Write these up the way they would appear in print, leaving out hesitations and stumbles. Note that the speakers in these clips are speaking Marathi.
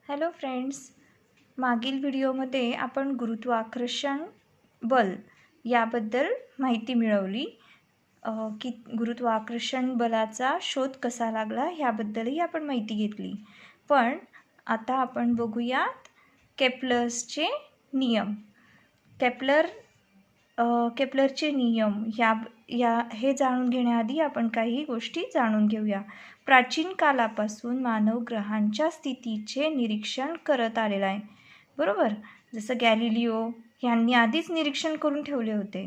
हॅलो फ्रेंड्स, मागील व्हिडिओमध्ये आपण गुरुत्वाकर्षण बल याबद्दल माहिती मिळवली की गुरुत्वाकर्षण बलाचा शोध कसा लागला ह्याबद्दलही आपण माहिती घेतली. पण आता आपण बघूयात केप्लरचे नियम. केप्लरचे नियम हे जाणून घेण्याआधी आपण काही गोष्टी जाणून घेऊया. प्राचीन कालापासून मानव ग्रहांच्या स्थितीचे निरीक्षण करत आलेला आहे, बरोबर. जसं गॅलिलिओ यांनी आधीच निरीक्षण करून ठेवले होते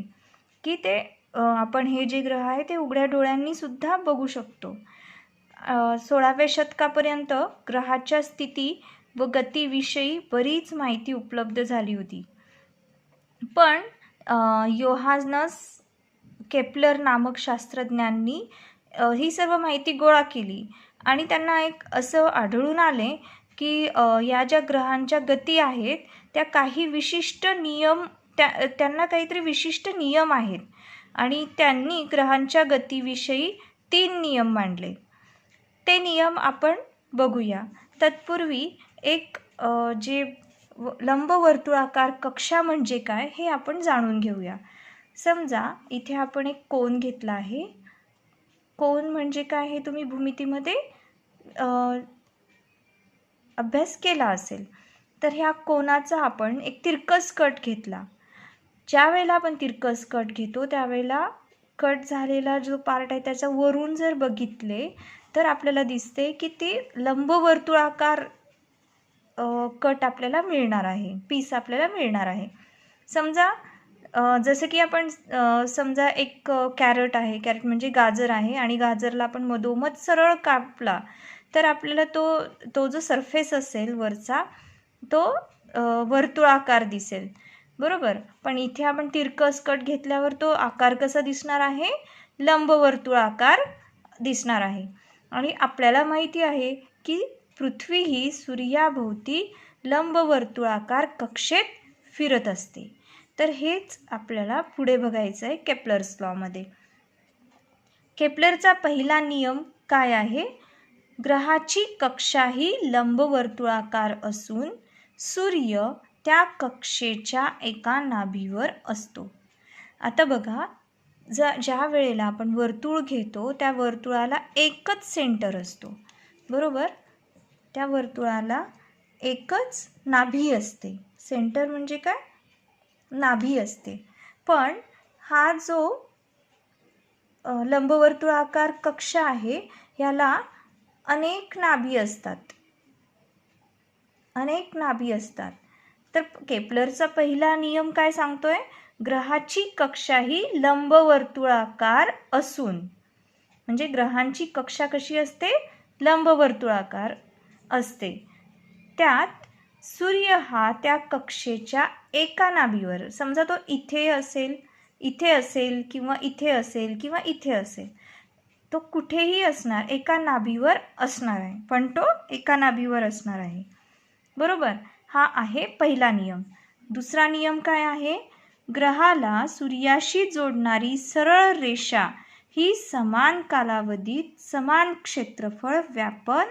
की ते आपण हे जे ग्रह आहे ते उघड्या डोळ्यांनी सुद्धा बघू शकतो. 16व्या शतकापर्यंत ग्रहाच्या स्थिती व गतीविषयी बरीच माहिती उपलब्ध झाली होती. पण योहानस केप्लर नामक शास्त्रज्ञांनी ही सर्व माहिती गोळा केली आणि त्यांना एक असं आढळून आले की या ज्या ग्रहांच्या गती आहेत त्या काही विशिष्ट नियम त्यांना काहीतरी विशिष्ट नियम आहेत आणि त्यांनी ग्रहांच्या गतीविषयी 3 नियम मांडले. ते नियम आपण बघूया. तत्पूर्वी एक जे लंबवर्तुळाकार कक्षा म्हणजे काय हे आपण जाणून घेऊया. समजा इथे आपण एक कोन घेतला आहे. कोन म्हणजे काय हे तुम्ही भूमितीमध्ये अभ्यास केला असेल. तर ह्या कोनाचा आपण एक तिरकस कट घेतला. ज्या वेळेला आपण तिरकस कट घेतो त्यावेळेला कट झालेला जो पार्ट आहे त्याचा वरून जर बघितले तर आपल्याला दिसते की ते लंबवर्तुळाकार कट आपल्याला मिळणार आहे, पीस आपल्याला मिळणार आहे. समजा जसं की आपण समजा एक कॅरट आहे, कॅरट म्हणजे गाजर आहे आणि गाजरला आपण मधोमध सरळ कापला तर आपल्याला तो जो सरफेस असेल वरचा तो वर्तुळाकार दिसेल, बरोबर. पण इथे आपण तिरकस कट घेतल्यावर तो आकार कसा दिसणार आहे? लंबवर्तुळाकार दिसणार आहे. आणि आपल्याला माहिती आहे की पृथ्वी ही सूर्याभोवती लंबवर्तुळाकार कक्षेत फिरत असते. तर हेच आपल्याला पुढे बघायचं आहे केप्लर्स लॉमध्ये. केप्लरचा पहिला नियम काय आहे? ग्रहाची कक्षा ही लंबवर्तुळाकार असून सूर्य त्या कक्षेच्या एका नाभीवर असतो. आता बघा, ज्या वेळेला आपण वर्तुळ घेतो त्या वर्तुळाला एकच सेंटर असतो, बरोबर. त्या वर्तुळाला एकच नाभी असते. सेंटर म्हणजे काय? नाभी असते. पण हा जो लंबवर्तुळाकार कक्षा आहे याला अनेक नाभी असतात. तर केप्लरचा पहिला नियम काय सांगतोय? ग्रहाची कक्षा ही लंबवर्तुळाकार असून, म्हणजे ग्रहांची कक्षा कशी असते? लंबवर्तुळाकार असते. त्यात सूर्य हा त्या कक्षेच्या एका नाभीवर, समजा तो इथे असेल किंवा इथे असेल किंवा इथे असेल, तो कुठेही असणार, एका नाभीवर असणार आहे. पण तो एका नाभीवर असणार आहे, बरोबर. हा आहे पहिला नियम. दुसरा नियम काय आहे? ग्रहाला सूर्याशी जोडणारी सरळ रेषा ही समान कालावधीत समान क्षेत्रफळ व्यापन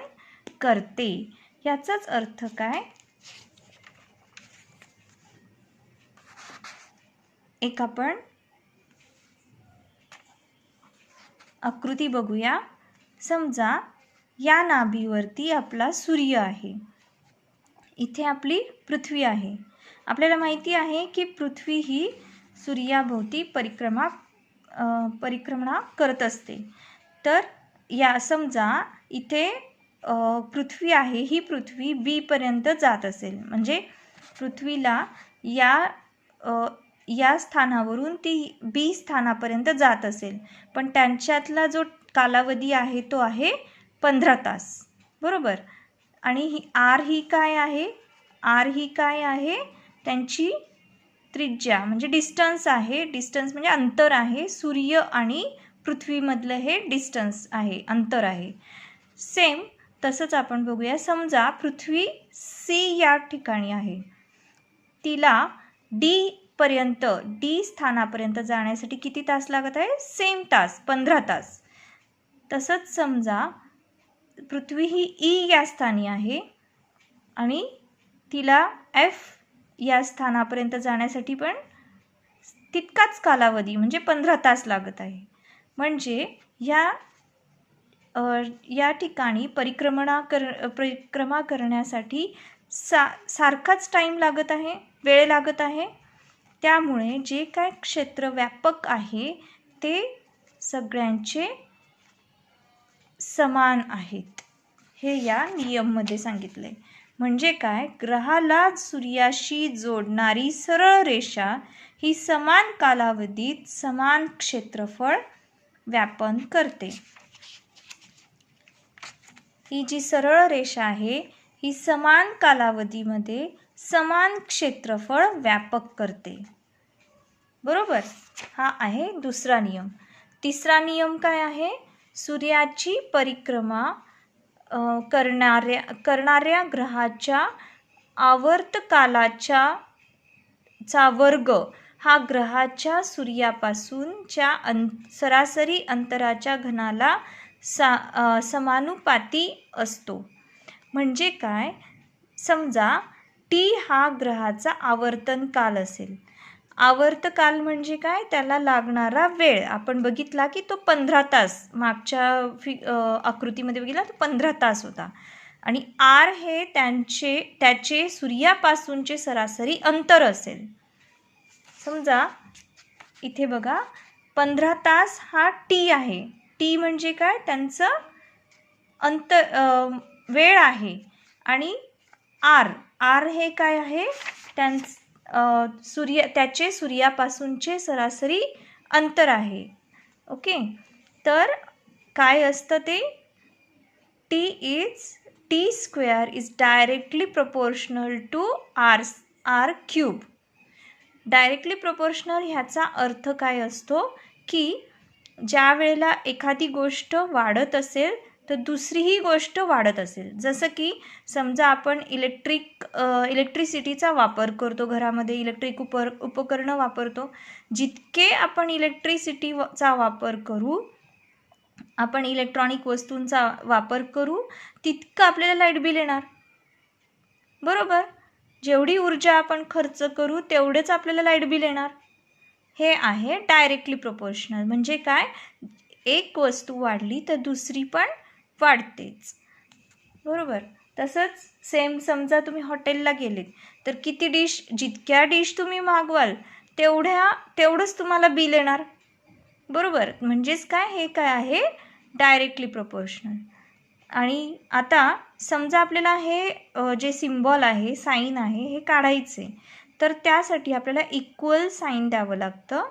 करते. याचाच अर्थ काय? एक आपण आकृती बघूया. समजा या नाभीवरती आपला सूर्य आहे, इथे आपली पृथ्वी आहे. आपल्याला माहिती आहे की पृथ्वी ही सूर्याभोवती परिक्रमा करत असते. तर या समजा इथे पृथ्वी आहे, ही पृथ्वी बी पर्यंत जात असेल, म्हणजे पृथ्वीला या स्थानावरून ती बी स्थानापर्यंत जात असेल. पण त्यांच्यातला जो कालावधी आहे तो आहे 15 तास, बरोबर. आणि आर ही काय आहे? त्यांची त्रिज्या म्हणजे डिस्टन्स आहे. डिस्टन्स म्हणजे अंतर आहे. सूर्य आणि पृथ्वीमधलं हे डिस्टन्स आहे, अंतर आहे. सेम तसंच आपण बघूया. समजा पृथ्वी सी या ठिकाणी आहे, तिला डी स्थानापर्यंत जाण्यासाठी किती तास लागत आहे? सेम तास, 15 तास. तसंच समजा पृथ्वी ही ई या स्थानी आहे आणि तिला F या स्थानापर्यंत जाण्यासाठी पण तितकाच कालावधी म्हणजे 15 तास लागत आहे. म्हणजे या ठिकाणी परिक्रमा करण्यासाठी सारखाच टाईम लागत आहे, वेळ लागत आहे. त्यामुळे जे काय क्षेत्र व्यापक आहे ते सगळ्यांचे समान आहेत, हे या नियममध्ये सांगितलं आहे. म्हणजे काय, ग्रहाला सूर्याशी जोडणारी सरळ रेषा ही समान कालावधीत समान क्षेत्रफळ व्यापन करते. ही जी सरळ रेषा आहे ही समान कालावधीमध्ये समान क्षेत्रफळ व्यापक करते. बरोबर, हा आहे दुसरा नियम. तिसरा नियम काय आहे, सूर्याची परिक्रमा करणाऱ्या ग्रहाच्या आवर्तकालाचा वर्ग हा ग्रहाच्या सूर्यापासूनच्या सरासरी अंतराच्या घनाला समानुपाती असतो. म्हणजे काय, समजा टी हा ग्रहाचा आवर्तन काल असेल. आवर्तकाल म्हणजे काय, त्याला लागणारा वेळ आपण बघितला की तो 15 तास, मागच्या आकृतीमध्ये बघितला तो 15 तास होता. आणि आर हे त्याचे सूर्यापासूनचे सरासरी अंतर असेल. समजा इथे बघा 15 तास हा टी आहे. टी म्हणजे काय, त्यांचं वेळ आहे. आणि आर हे काय आहे, त्याचे सूर्यापासूनचे सरासरी अंतर आहे. ओके, तर काय असतं ते, T square is directly proportional to R cube. Directly proportional ह्याचा अर्थ काय असतो की ज्या वेळेला एखादी गोष्ट वाढत असेल तर दुसरीही गोष्ट वाढत असेल. जसं की समजा आपण इलेक्ट्रिसिटीचा वापर करतो, घरामध्ये इलेक्ट्रिक उपकरणं वापरतो. जितके आपण इलेक्ट्रिसिटीचा वापर करू, आपण इलेक्ट्रॉनिक वस्तूंचा वापर करू, तितकं आपल्याला लाईट बिल येणार. बरोबर, जेवढी ऊर्जा आपण खर्च करू तेवढेच आपल्याला लाईट बिल येणार. हे आहे डायरेक्टली प्रोपोर्शनल. म्हणजे काय, एक वस्तू वाढली तर दुसरी पण वाढतेच. बरोबर, तसंच सेम समजा तुम्ही हॉटेलला गेलेत तर किती जितक्या डिश तुम्ही मागवाल तेवढंच तुम्हाला बिल येणार. बरोबर, म्हणजेच काय, हे काय आहे, डायरेक्टली प्रोपोर्शनल. आणि आता समजा आपल्याला हे जे सिम्बॉल आहे, साईन आहे, हे काढायचे तर त्यासाठी आपल्याला इक्वल साईन द्यावं लागतं.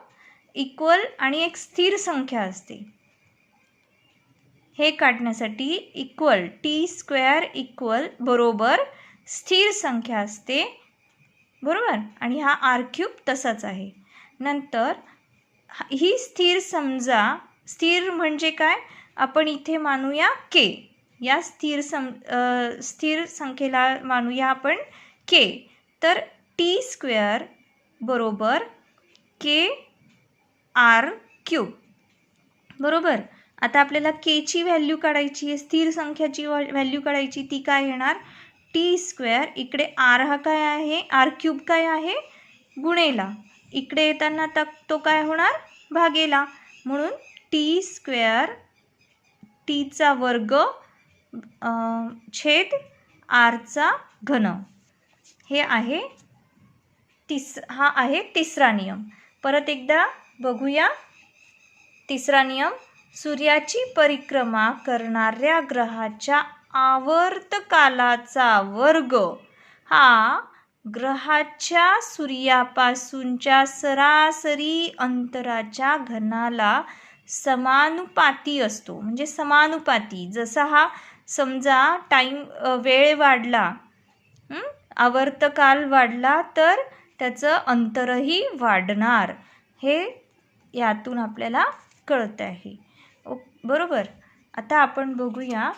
इक्वल आणि एक स्थिर संख्या असते. हे काढण्यासाठी इक्वल टी स्क्वेअर इक्वल बरोबर स्थिर संख्या असते. बरोबर, आणि हा आर क्यूब तसाच आहे. नंतर ही स्थिर म्हणजे काय, आपण इथे मानूया के. या स्थिर संख्येला मानूया आपण के. तर टी स्क्वेअर बरोबर के आर क्यूब. बरोबर, आता आपल्याला केची व्हॅल्यू काढायची आहे, स्थिर संख्याची व्हॅल्यू काढायची. ती काय येणार, टी स्क्वेअर, इकडे आर हा काय आहे, आर क्यूब काय आहे, गुणेला. इकडे येताना तो काय होणार, भागेला. म्हणून टी स्क्वेअर टीचा वर्ग छेद आरचा घन. हे आहे हा आहे तिसरा नियम. परत एकदा बघूया. तिसरा नियम, सूर्याची परिक्रमा करणाऱ्या ग्रहाच्या आवर्तकालाचा वर्ग हा ग्रहाच्या सूर्यापासूनच्या सरासरी अंतराच्या घनाला समानुपाती असतो. म्हणजे समानुपाती, जसा हा समजा वेळ वाढला, आवर्तकाल वाढला तर त्याचं अंतरही वाढणार. हे यातून आपल्याला कळत आहे. बरोबर, आता आपण बघूया